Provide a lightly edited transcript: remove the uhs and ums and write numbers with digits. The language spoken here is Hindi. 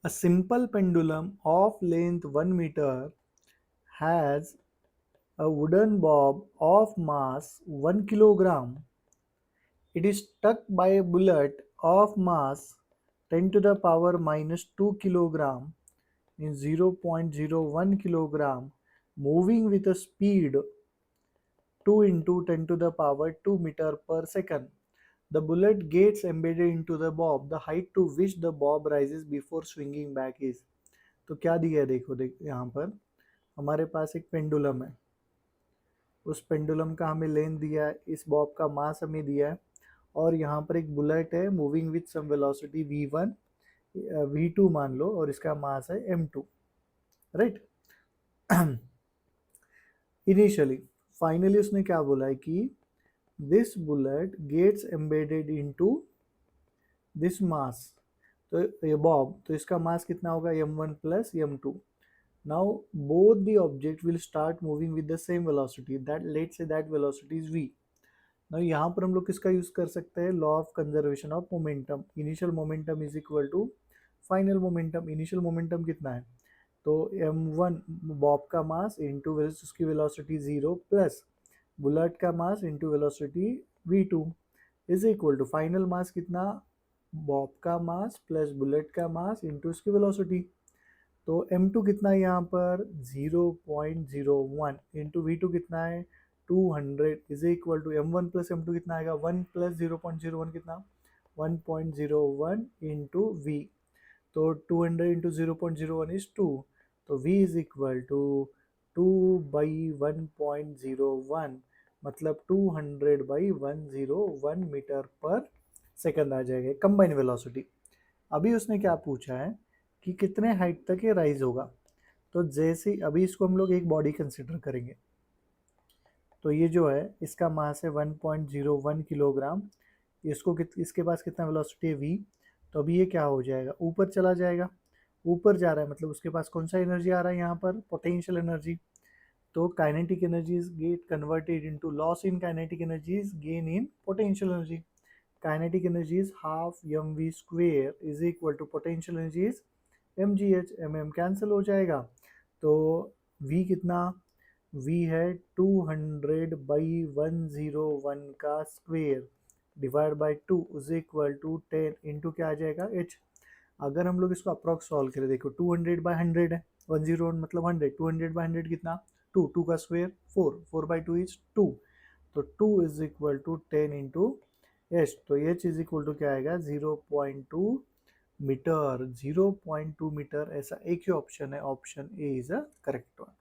A simple pendulum of length 1 meter has a wooden bob of mass 1 kilogram. It is struck by a bullet of mass 10 to the power minus 2 kilogram in 0.01 kilogram, moving with a speed 2 into 10 to the power 2 meter per second. The bullet gets embedded into the bob. The height to which the bob rises before swinging back is. तो क्या दिया है, देखो यहाँ पर हमारे पास एक पेंडुलम है। उस पेंडुलम का हमें लेंथ दिया है, इस बॉब का मास हमें दिया है, और यहाँ पर एक बुलेट है moving with some velocity v1 v2 मान लो, और इसका मास है m2, राइट। इनिशियली, फाइनली उसने क्या बोला है कि this bullet gets embedded into this mass, तो ये बॉब, तो इसका मास कितना होगा m1 plus m2। Now both the object will start moving with the same velocity, that let's say that velocity is v। Now यहाँ पर हम लोग किसका यूज कर सकते हैं, law of conservation of momentum. Initial momentum is equal to final momentum. Initial momentum कितना है, तो m1 बॉब का मास इंटू उसकी वेलोसिटी 0 प्लस बुलेट का mass into velocity v2 is equal to final mass कितना, बॉब का मास प्लस बुलेट का मास इंटू उसकी वेलोसिटी। तो m2 कितना है यहाँ पर 0.01 इंटू v2 कितना है 200 is equal to m1 plus m2 कितना आएगा 1 प्लस 0.01 कितना 1.01 इंटू v। तो 200 इंटू 0.01 इज 2, तो v is equal to 2 by 1.01, मतलब 200 बाई 101 मीटर पर सेकंड आ जाएगा कंबाइन वेलोसिटी। अभी उसने क्या पूछा है कि कितने हाइट तक ये राइज होगा। तो जैसे अभी इसको हम लोग एक बॉडी कंसिडर करेंगे, तो ये जो है इसका मास है 1.01 किलोग्राम, इसके पास कितना वेलोसिटी है v, तो अभी ये क्या हो जाएगा, ऊपर चला जाएगा। ऊपर जा रहा है मतलब उसके पास कौन सा एनर्जी आ रहा है यहाँ पर, पोटेंशियल एनर्जी। तो kinetic energies get converted into loss in kinetic energies gain in potential energy. Kinetic energy is half mv square is equal to potential energy is mgh। mm cancel हो जाएगा, तो v कितना, v है 200 बाई 101 का square divide by 2 is equal to 10 into क्या आ जाएगा h। अगर हम लोग इसको अप्रॉक्स सॉल्व करें, देखो 200 बाई 100 है, 101 मतलब 100, 200 बाई 100 कितना 2, 2 का स्क्वेयर 4, 4 बाई 2 इज 2, तो 2 is equal to 10 into H. तो एच इज इक्वल टू क्या आएगा 0.2 मीटर। 0.2 मीटर ऐसा एक ही ऑप्शन है, option A is a correct one.